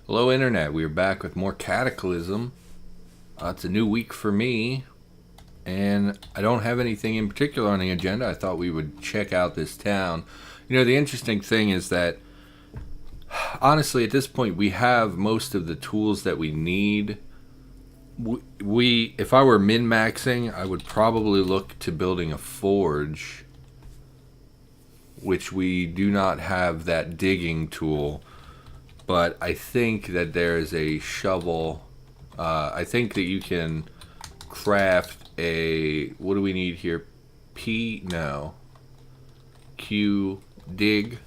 Hello, Internet. We are back with more Cataclysm. It's a new week for me, and I don't have anything in particular on the agenda. I thought we would check out this town. You know, the interesting thing is that, honestly, at this point, we have most of the tools that we need. If I were min-maxing, I would probably look to building a forge, which we do not have that digging tool. But I think that there is a shovel. I think that you can craft a. What do we need here? No. Q dig.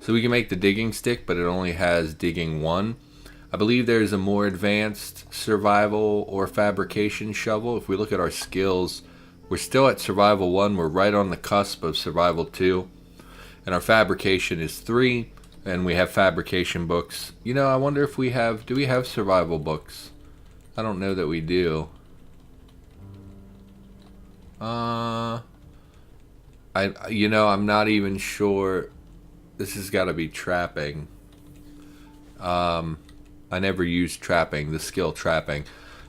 So we can make the digging stick, but it only has digging 1. I believe there's a more advanced survival or fabrication shovel. If we look at our skills, we're still at survival 1. We're right on the cusp of survival 2. And our fabrication is 3. And we have fabrication books. You know, I wonder if we have... Do we have survival books? I don't know that we do. I'm not even sure. This has got to be trapping. I never used trapping. The skill trapping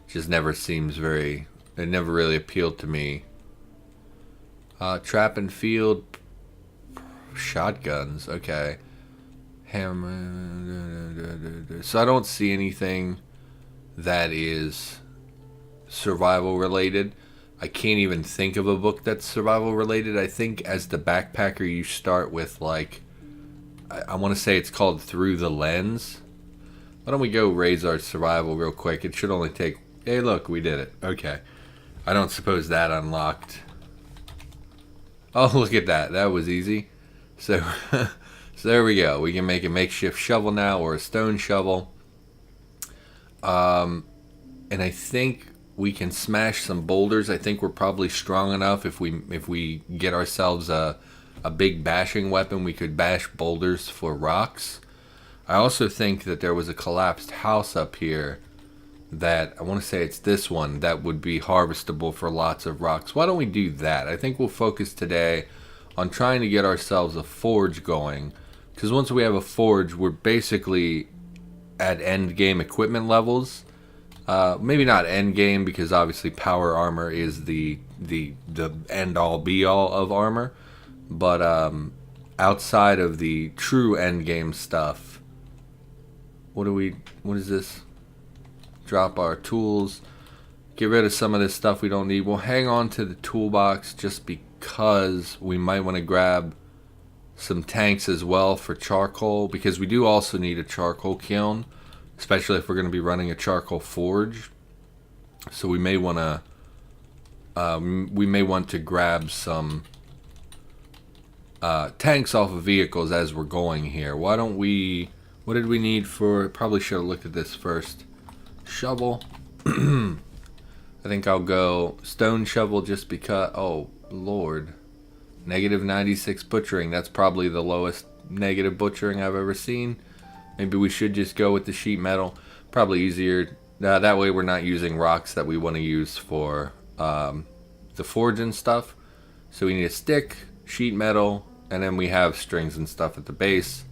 just never seems very... It never really appealed to me. Trap and field... Shotguns. Okay. So I don't see anything that is survival related. I can't even think of a book that's survival related. I think as the backpacker you start with, like, I want to say it's called Through the Lens. Why don't we go raise our survival real quick? It should only take... Hey, look, we did it. Okay. I don't suppose that unlocked. Oh, look at that. That was easy. So... So there we go. We can make a makeshift shovel now, or a stone shovel. And I think we can smash some boulders. I think we're probably strong enough if we get ourselves a big bashing weapon, we could bash boulders for rocks. I also think that there was a collapsed house up here that, I want to say it's this one, that would be harvestable for lots of rocks. Why don't we do that? I think we'll focus today on trying to get ourselves a forge going. Because once we have a forge, we're basically at end game equipment levels. Maybe not end game, because obviously power armor is the end all be all of armor. But outside of the true end game stuff, what is this? Drop our tools. Get rid of some of this stuff we don't need. We'll hang on to the toolbox just because we might want to grab some tanks as well for charcoal, because we do also need a charcoal kiln, especially if we're going to be running a charcoal forge. So we may want to grab some tanks off of vehicles as we're going here. Why don't we... What did we need for... Probably should have looked at this first. Shovel. I think I'll go stone shovel just because... Oh, Lord. Negative 96 butchering. That's probably the lowest negative butchering I've ever seen. Maybe we should just go with the sheet metal. Probably easier. That way we're not using rocks that we want to use for the forge and stuff. So we need a stick, sheet metal, and then we have strings and stuff at the base.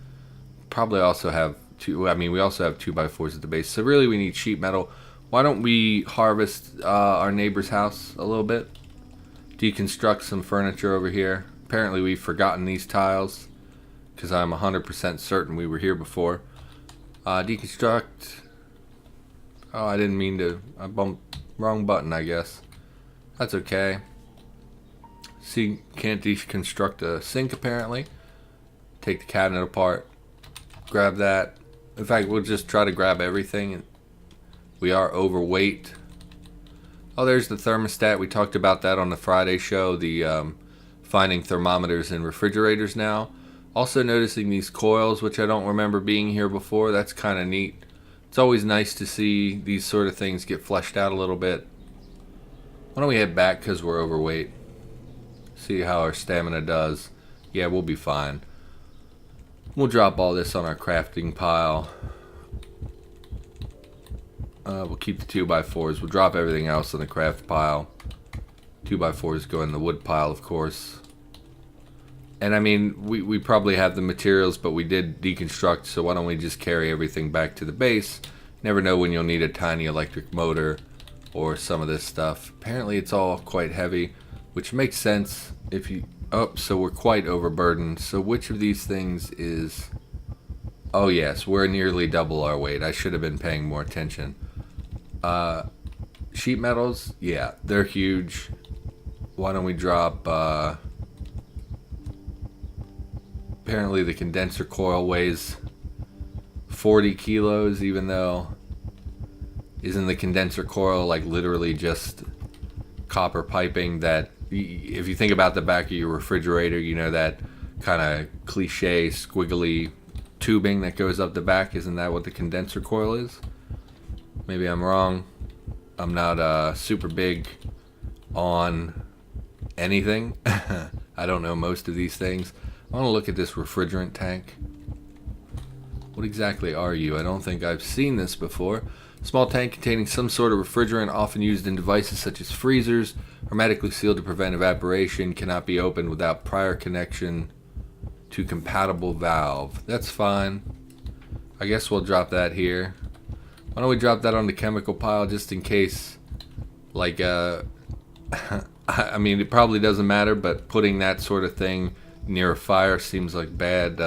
Probably also have two... I mean, we also have 2x4s at the base. So really we need sheet metal. Why don't we harvest our neighbor's house a little bit? Deconstruct some furniture over here. Apparently we've forgotten these tiles, because I'm 100% certain we were here before. Deconstruct. Oh, I didn't mean to. I bumped wrong button, I guess. That's okay. See, can't deconstruct a sink apparently. Take the cabinet apart. Grab that. In fact, we'll just try to grab everything. We are overweight. Oh, there's the thermostat. We talked about that on the Friday show. The finding thermometers in refrigerators now. Also noticing these coils, which I don't remember being here before. That's kind of neat. It's always nice to see these sort of things get fleshed out a little bit. Why don't we head back because we're overweight. See how our stamina does. Yeah, we'll be fine. We'll drop all this on our crafting pile. We'll keep the 2x4s. We'll drop everything else in the craft pile. 2x4s go in the wood pile, of course. And I mean, we probably have the materials, but we did deconstruct, so why don't we just carry everything back to the base? Never know when you'll need a tiny electric motor or some of this stuff. Apparently it's all quite heavy, which makes sense if you... Oh, so we're quite overburdened. So which of these things is... Oh yes, we're nearly double our weight. I should have been paying more attention. Sheet metals, yeah, they're huge. Why don't we drop... Apparently the condenser coil weighs 40 kilos, even though... Isn't the condenser coil like literally just copper piping that... If you think about the back of your refrigerator, you know, that kind of cliche squiggly tubing that goes up the back? Isn't that what the condenser coil is? Maybe I'm wrong. I'm not super big on anything. I don't know most of these things. I want to look at this refrigerant tank. What exactly are you? I don't think I've seen this before. Small tank containing some sort of refrigerant, often used in devices such as freezers, hermetically sealed to prevent evaporation, cannot be opened without prior connection to compatible valve. That's fine. I guess we'll drop that here. Why don't we drop that on the chemical pile just in case, like, I mean, it probably doesn't matter, but putting that sort of thing near a fire seems like bad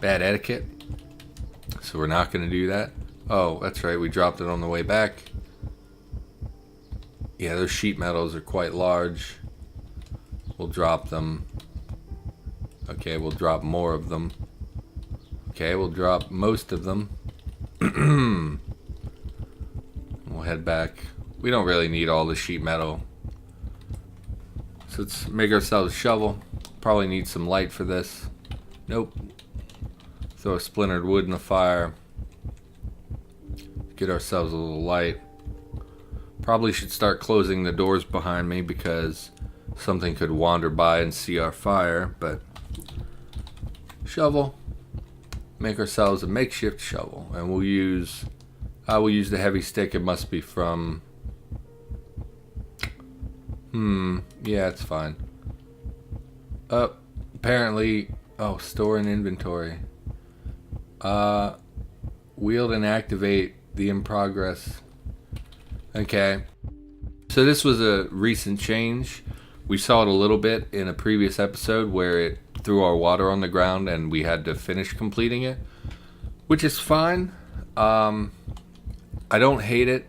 etiquette. So we're not going to do that. Oh, that's right, we dropped it on the way back. Yeah, those sheet metals are quite large. We'll drop them. Okay, we'll drop more of them. Okay, we'll drop most of them. We'll head back. We don't really need all the sheet metal. So let's make ourselves a shovel. Probably need some light for this. Nope. Throw a splintered wood in the fire. Get ourselves a little light. Probably should start closing the doors behind me because something could wander by and see our fire, but shovel. Make ourselves a makeshift shovel, and we'll use the heavy stick. It must be from yeah, it's fine. Apparently, store and inventory. Wield and activate the in progress. Okay. So this was a recent change. We saw it a little bit in a previous episode where it threw our water on the ground and we had to finish completing it, which is fine. I don't hate it.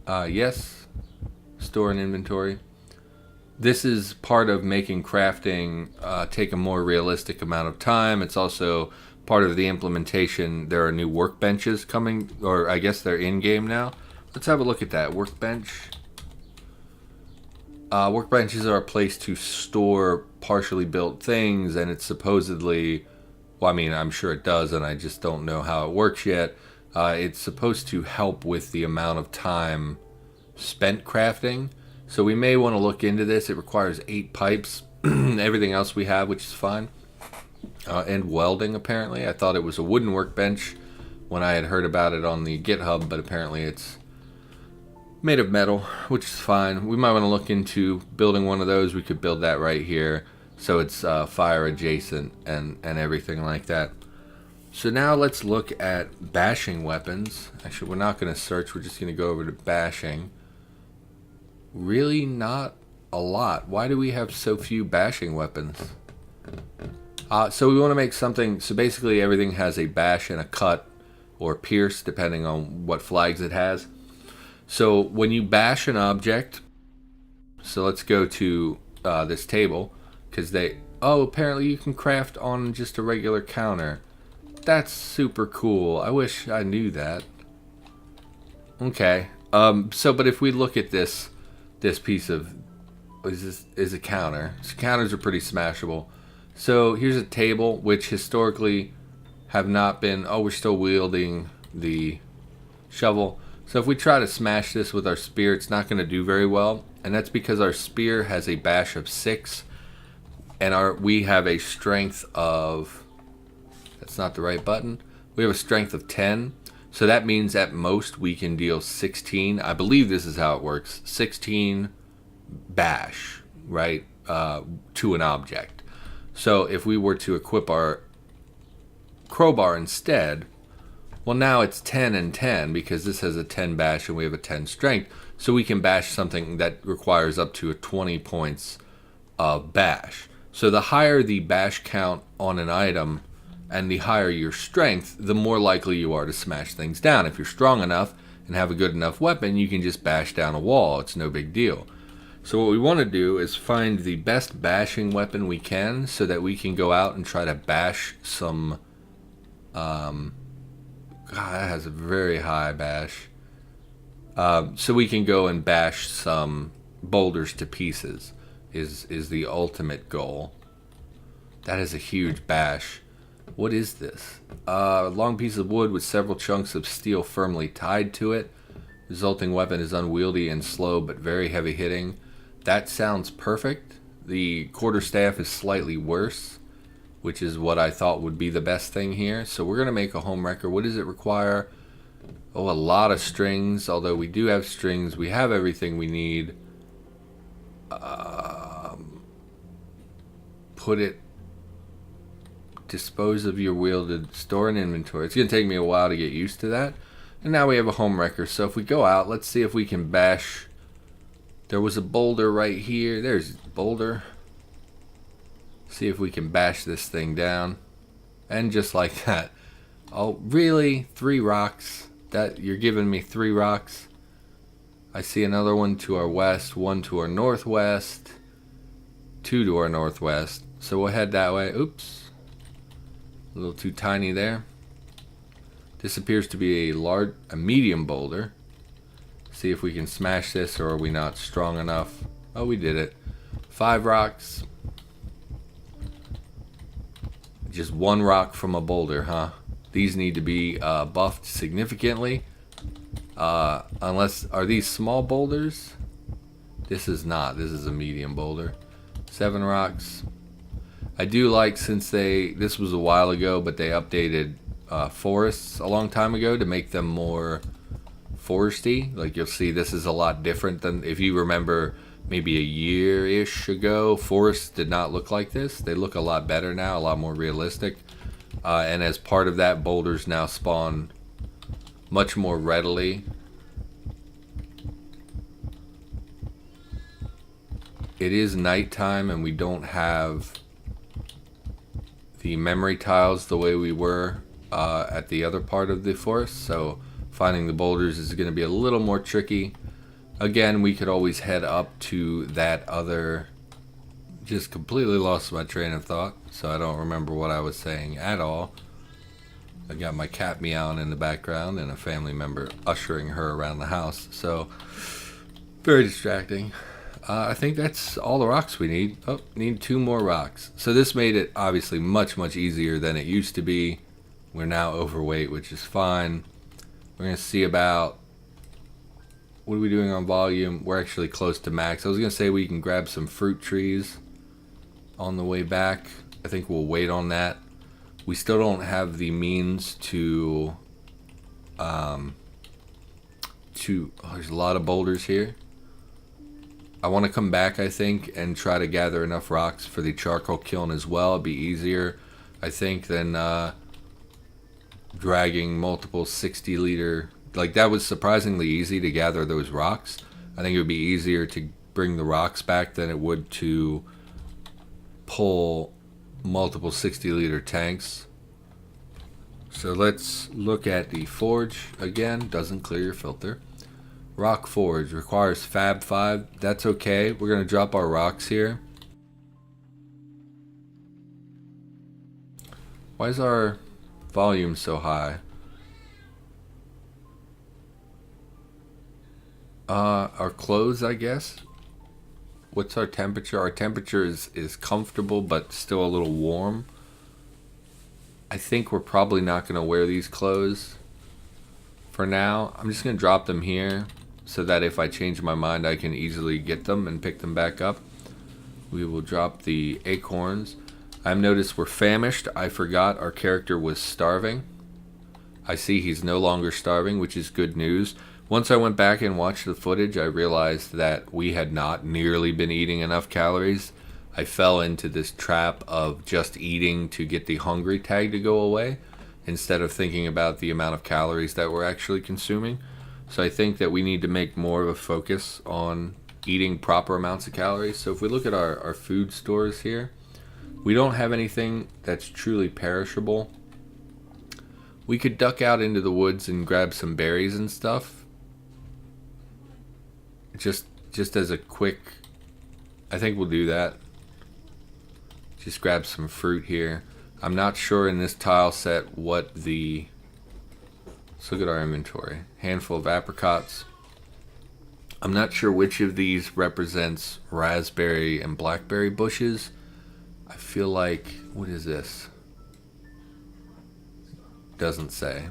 Yes. Store and inventory. This is part of making crafting take a more realistic amount of time. It's also part of the implementation. There are new workbenches coming, or I guess they're in-game now. Let's have a look at that. Workbench. Workbenches are a place to store partially built things, and it's supposedly, well, I mean, I'm sure it does, and I just don't know how it works yet. It's supposed to help with the amount of time spent crafting. So we may want to look into this. It requires 8 pipes. Everything else we have, which is fine. And welding, apparently. I thought it was a wooden workbench when I had heard about it on the GitHub, but apparently it's made of metal, which is fine. We might want to look into building one of those. We could build that right here, so it's fire adjacent and everything like that. So now let's look at bashing weapons. Actually, we're not going to search. We're just going to go over to bashing. Really not a lot. Why do we have so few bashing weapons? So we want to make something, so basically everything has a bash and a cut or pierce depending on what flags it has. So when you bash an object, so let's go to this table, because apparently you can craft on just a regular counter. That's super cool. I wish I knew that. Okay, but if we look at this piece of, is a counter. So counters are pretty smashable. So here's a table, which historically have not been... we're still wielding the shovel. So if we try to smash this with our spear, it's not going to do very well. And that's because our spear has a bash of 6. And we have a strength of... That's not the right button. We have a strength of 10. So that means at most we can deal 16. I believe this is how it works. 16 bash, right? To an object. So if we were to equip our crowbar instead, well, now it's 10 and 10 because this has a 10 bash and we have a 10 strength. So we can bash something that requires up to 20 points of bash. So the higher the bash count on an item and the higher your strength, the more likely you are to smash things down. If you're strong enough and have a good enough weapon, you can just bash down a wall. It's no big deal. So what we want to do is find the best bashing weapon we can so that we can go out and try to bash some... God, that has a very high bash. So we can go and bash some boulders to pieces is the ultimate goal. That is a huge bash. What is this? A long piece of wood with several chunks of steel firmly tied to it. Resulting weapon is unwieldy and slow but very heavy hitting. That sounds perfect. The quarterstaff is slightly worse, which is what I thought would be the best thing here. So we're going to make a home wrecker. What does it require? Oh, a lot of strings. Although we do have strings. We have everything we need. Put it... Dispose of your wielded... Store in inventory. It's going to take me a while to get used to that. And now we have a home wrecker. So if we go out, let's see if we can bash... There was a boulder right here. There's a boulder. See if we can bash this thing down. And just like that. Oh, really? 3 rocks? That you're giving me 3 rocks? I see another one to our west, 1 to our northwest, 2 to our northwest. So we'll head that way. Oops. A little too tiny there. This appears to be a medium boulder. See if we can smash this, or are we not strong enough? Oh, we did it. 5 rocks. Just 1 rock from a boulder, huh? These need to be buffed significantly. Unless, are these small boulders? This is not. This is a medium boulder. 7 rocks. I do like, since this was a while ago, but they updated forests a long time ago to make them more foresty. Like, you'll see this is a lot different than, if you remember maybe a year-ish ago, forests did not look like this. They look a lot better now, a lot more realistic. And as part of that, boulders now spawn much more readily. It is nighttime and we don't have the memory tiles the way we were at the other part of the forest, so finding the boulders is going to be a little more tricky. Again, we could always head up to that other... Just completely lost my train of thought, so I don't remember what I was saying at all. I got my cat meowing in the background and a family member ushering her around the house, so very distracting. I think that's all the rocks we need. Oh, need 2 more rocks. So this made it obviously much, much easier than it used to be. We're now overweight, which is fine. We're going to see about... What are we doing on volume? We're actually close to max. I was going to say we can grab some fruit trees on the way back. I think we'll wait on that. We still don't have the means to... Oh, there's a lot of boulders here. I want to come back, I think, and try to gather enough rocks for the charcoal kiln as well. It'd be easier, I think, than dragging multiple 60-liter... Like, that was surprisingly easy to gather those rocks. I think it would be easier to bring the rocks back than it would to pull multiple 60-liter tanks. So let's look at the forge again. Doesn't clear your filter. Rock forge requires Fab 5. That's okay. We're going to drop our rocks here. Why is our volume so high? Our clothes, I guess. What's our temperature? Our temperature is comfortable but still a little warm. I think we're probably not going to wear these clothes for now. I'm just going to drop them here so that if I change my mind I can easily get them and pick them back up. We will drop the acorns. I've noticed we're famished. I forgot our character was starving. I see he's no longer starving, which is good news. Once I went back and watched the footage, I realized that we had not nearly been eating enough calories. I fell into this trap of just eating to get the hungry tag to go away instead of thinking about the amount of calories that we're actually consuming. So I think that we need to make more of a focus on eating proper amounts of calories. So if we look at our food stores here, we don't have anything that's truly perishable. We could duck out into the woods and grab some berries and stuff. Just as a quick, I think we'll do that. Just grab some fruit here. I'm not sure in this tile set what the... Let's look at our inventory. Handful of apricots. I'm not sure which of these represents raspberry and blackberry bushes. I feel like... What is this? Doesn't say.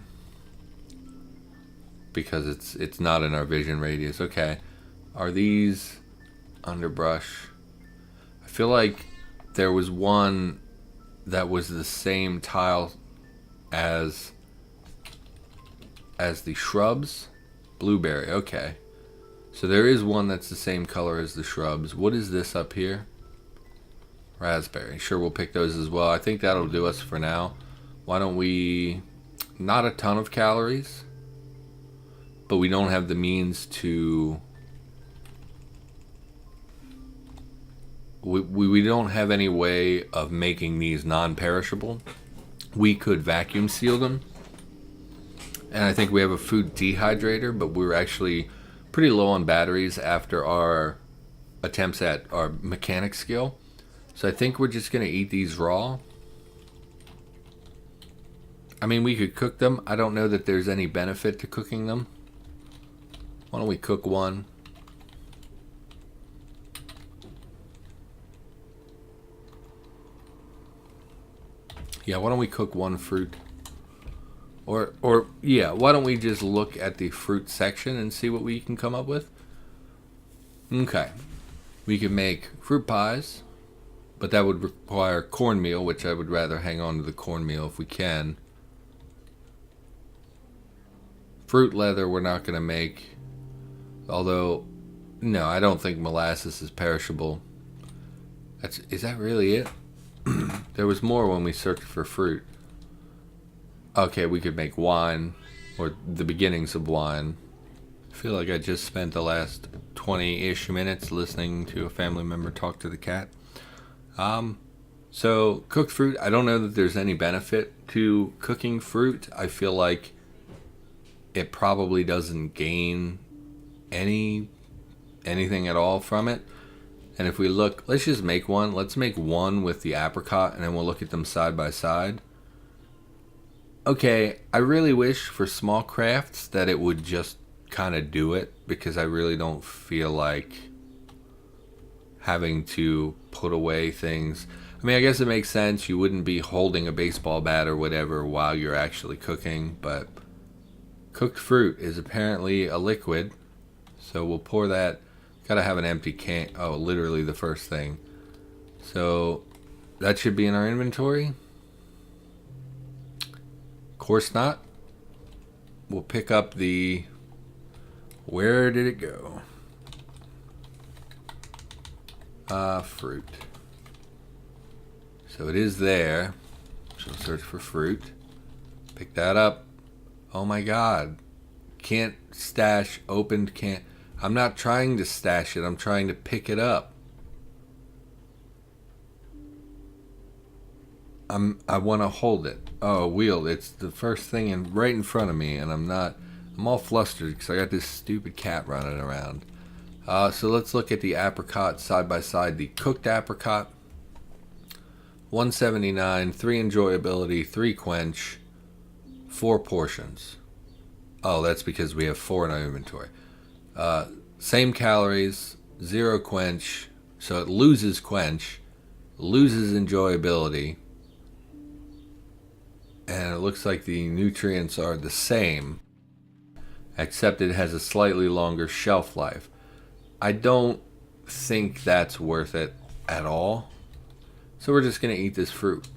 Because it's not in our vision radius. Okay. Are these underbrush? I feel like there was one that was the same tile as the shrubs. Blueberry, okay. So there is one that's the same color as the shrubs. What is this up here? Raspberry. Sure, we'll pick those as well. I think that'll do us for now. Why don't we... Not a ton of calories, but we don't have the means to... We don't have any way of making these non-perishable. We could vacuum seal them. And I think we have a food dehydrator, but we're actually pretty low on batteries after our attempts at our mechanic skill. So I think we're just going to eat these raw. I mean, we could cook them. I don't know that there's any benefit to cooking them. Why don't we cook one? Yeah, why don't we cook one fruit? Or yeah, why don't we just look at the fruit section and see what we can come up with? Okay. We can make fruit pies, but that would require cornmeal, which I would rather hang on to the cornmeal if we can. Fruit leather we're not going to make. Although, no, I don't think molasses is perishable. Is that really it? There was more when we searched for fruit. Okay, we could make wine, or the beginnings of wine. I feel like I just spent the last 20-ish minutes listening to a family member talk to the cat. So, cooked fruit, I don't know that there's any benefit to cooking fruit. I feel like it probably doesn't gain anything at all from it. And if we look, let's just make one. Let's make one with the apricot, and then we'll look at them side by side. Okay, I really wish for small crafts that it would just kind of do it, because I really don't feel like having to put away things. I mean, I guess it makes sense. You wouldn't be holding a baseball bat or whatever while you're actually cooking, but cooked fruit is apparently a liquid. So we'll pour that. Gotta have an empty can. Oh, literally the first thing. So that should be in our inventory. Of course not. We'll pick up the... Where did it go? Fruit. So it is there. So search for fruit. Pick that up. Oh my god. Can't stash opened can't. I'm not trying to stash it. I'm trying to pick it up. I want to hold it. Oh, wheel. It's the first thing right in front of me, and I'm all flustered because I got this stupid cat running around. So let's look at the apricot side by side. The cooked apricot, 179, 3 enjoyability, 3 quench, 4 portions. Oh, that's because we have 4 in our inventory. Same calories, 0 quench, so it loses quench, loses enjoyability, and it looks like the nutrients are the same, except it has a slightly longer shelf life. I don't think that's worth it at all, so we're just going to eat this fruit.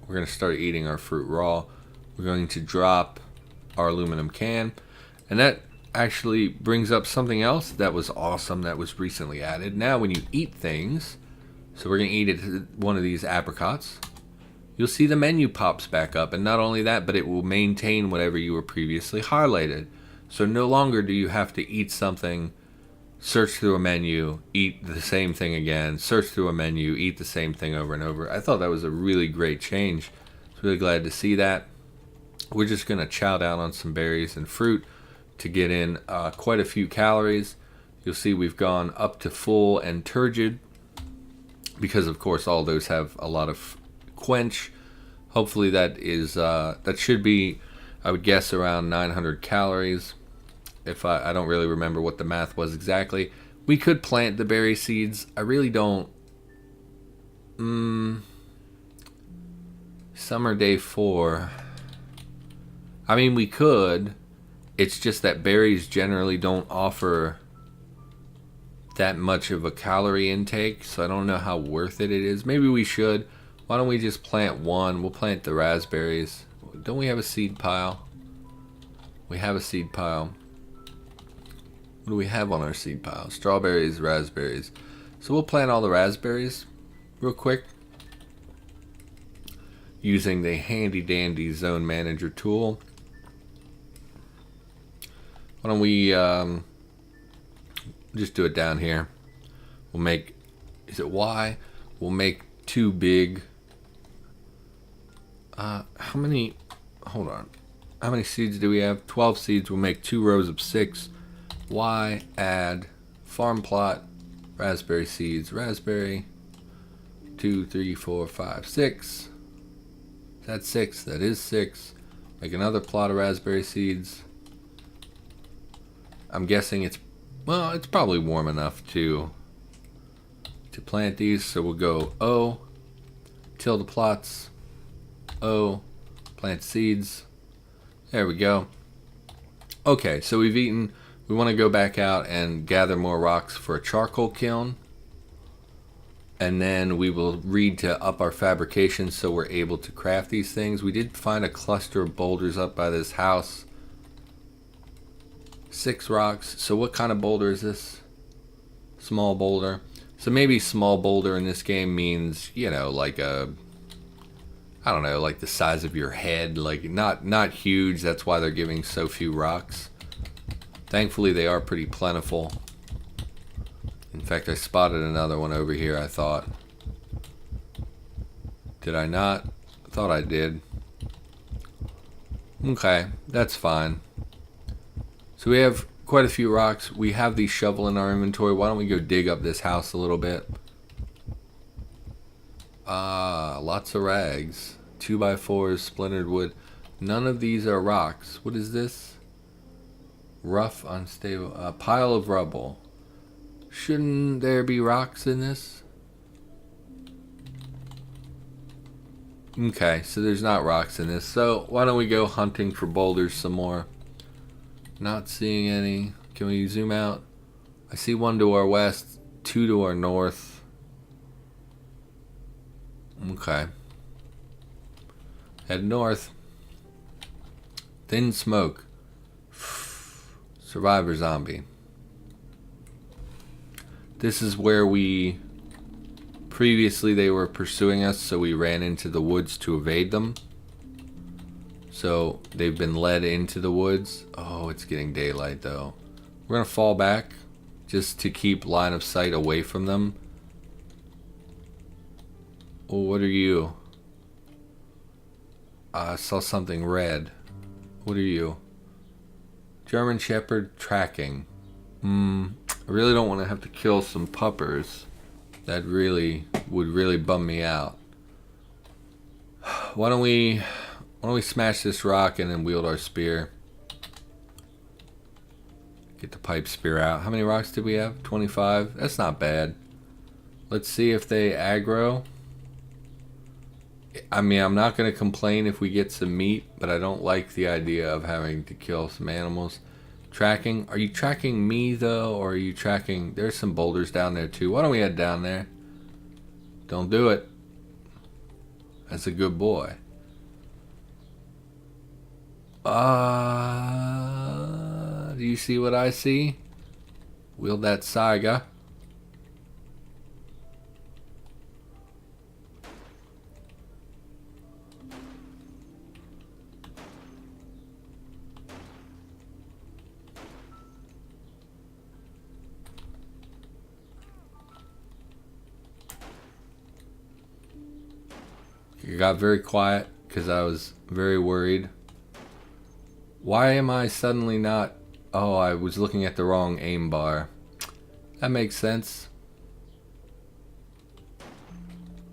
We're going to start eating our fruit raw. We're going to drop our aluminum can, and that actually brings up something else that was awesome that was recently added. Now when you eat things, So we're going to eat one of these apricots. You'll see the menu pops back up, and not only that, but it will maintain whatever you were previously highlighted. So no longer do you have to eat something, search through a menu, eat the same thing again, search through a menu, eat the same thing over and over. I thought that was a really great change. I was really glad to see that. We're just going to chow down on some berries and fruit to get in quite a few calories. You'll see we've gone up to full and turgid because, of course, all those have a lot of quench. Hopefully that should be, I would guess, around 900 calories. If I don't really remember what the math was exactly. We could plant the berry seeds. I really don't. Summer day 4. I mean, we could. It's just that berries generally don't offer that much of a calorie intake, so I don't know how worth it is. Maybe we should. Why don't we just plant one? We'll plant the raspberries. Don't we have a seed pile? We have a seed pile. What do we have on our seed pile? Strawberries, raspberries. So we'll plant all the raspberries real quick using the handy dandy zone manager tool. Why don't we just do it down here? We'll make, is it Y? We'll make 2 big. How many? Hold on. How many seeds do we have? 12 seeds. We'll make 2 rows of 6. Y, add, farm plot, raspberry seeds, raspberry, 2, 3, 4, 5, 6. That's 6. That is 6. Make another plot of raspberry seeds. I'm guessing it's probably warm enough to plant these. So we'll go O, till the plots, O, plant seeds. There we go. Okay, so we've eaten. We want to go back out and gather more rocks for a charcoal kiln. And then we will read to up our fabrication so we're able to craft these things. We did find a cluster of boulders up by this house. 6 rocks. So what kind of boulder is this? Small boulder. So maybe small boulder in this game means, you know, like a, I don't know, like the size of your head. Like not huge. That's why they're giving so few rocks. Thankfully, they are pretty plentiful. In fact, I spotted another one over here, I thought. Did I not? I thought I did. Okay, that's fine. So we have quite a few rocks. We have the shovel in our inventory. Why don't we go dig up this house a little bit? Lots of rags. 2x4s, splintered wood. None of these are rocks. What is this? Rough, unstable, a pile of rubble. Shouldn't there be rocks in this? Okay, so there's not rocks in this. So why don't we go hunting for boulders some more? Not seeing any. Can we zoom out? I see 1 to our west, 2 to our north. Okay. Head north. Thin smoke. Survivor zombie. This is where previously they were pursuing us, so we ran into the woods to evade them. So they've been led into the woods. Oh, it's getting daylight though. We're gonna fall back just to keep line of sight away from them. Oh, what are you? I saw something red. What are you? German Shepherd tracking. I really don't want to have to kill some puppers. That would really bum me out. Why don't we smash this rock and then wield our spear? Get the pipe spear out. How many rocks did we have? 25. That's not bad. Let's see if they aggro. I mean, I'm not going to complain if we get some meat, but I don't like the idea of having to kill some animals. Tracking. Are you tracking me, though, or are you tracking... There's some boulders down there, too. Why don't we head down there? Don't do it. That's a good boy. Do you see what I see? Wield that Saiga. got very quiet because I was very worried. Why am I suddenly not... Oh, I was looking at the wrong aim bar. That makes sense.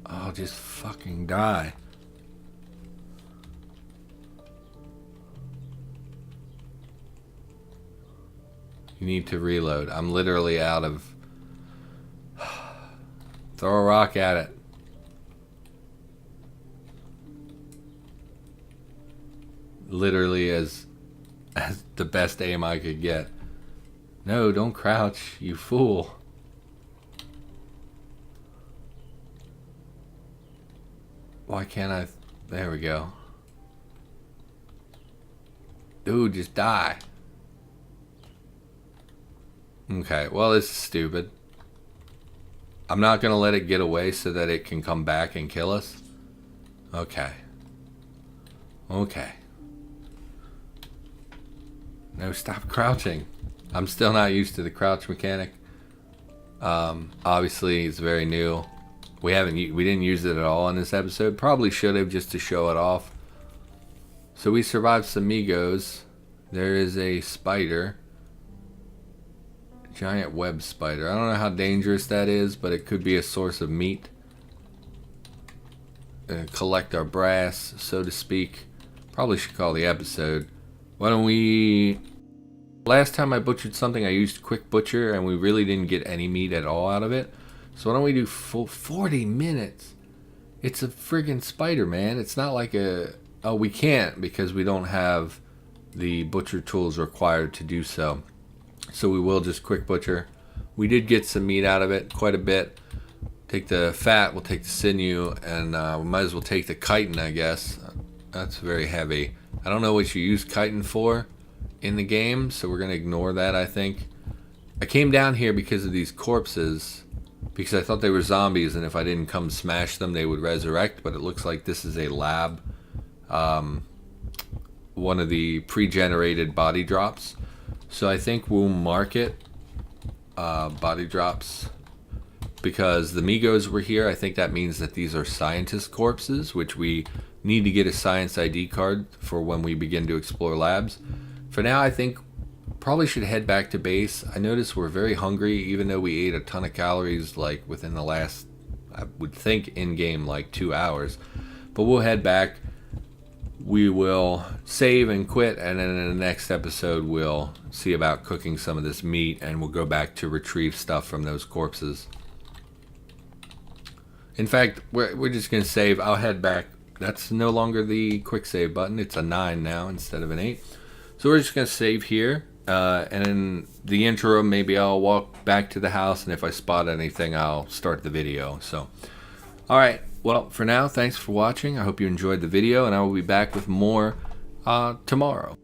Oh, just fucking die. You need to reload. I'm literally out of... Throw a rock at it. Literally as the best aim I could get. No, don't crouch, you fool. Why can't I... There we go. Dude, just die. Okay, well, this is stupid. I'm not going to let it get away so that it can come back and kill us. Okay. Okay. No, stop crouching. I'm still not used to the crouch mechanic. Obviously, it's very new. We didn't use it at all in this episode. Probably should have, just to show it off. So we survived some Migos. There is a spider. Giant web spider. I don't know how dangerous that is, but it could be a source of meat. Collect our brass, so to speak. Probably should call the episode. Why don't we... Last time I butchered something, I used Quick Butcher, and we really didn't get any meat at all out of it. So why don't we do full 40 minutes? It's a friggin' spider, man. It's not like a... Oh, we can't because we don't have the butcher tools required to do so. So we will just Quick Butcher. We did get some meat out of it, quite a bit. Take the fat, we'll take the sinew, and we might as well take the chitin, I guess. That's very heavy. I don't know what you use chitin for in the game, so we're going to ignore that, I think. I came down here because of these corpses, because I thought they were zombies, and if I didn't come smash them, they would resurrect, but it looks like this is a lab. One of the pre-generated body drops. So I think we'll mark it body drops because the Migos were here. I think that means that these are scientist corpses, which we need to get a science ID card for when we begin to explore labs. For now, I think probably should head back to base. I noticed we're very hungry, even though we ate a ton of calories like within the last, I would think in-game, like 2 hours. But we'll head back. We will save and quit, and then in the next episode we'll see about cooking some of this meat, and we'll go back to retrieve stuff from those corpses. In fact, we're just going to save. I'll head back. That's no longer the quick save button. It's a 9 now instead of an 8. So we're just going to save here, and in the interim maybe I'll walk back to the house, and if I spot anything I'll start the video. So, alright. Well, for now, thanks for watching. I hope you enjoyed the video, and I will be back with more tomorrow.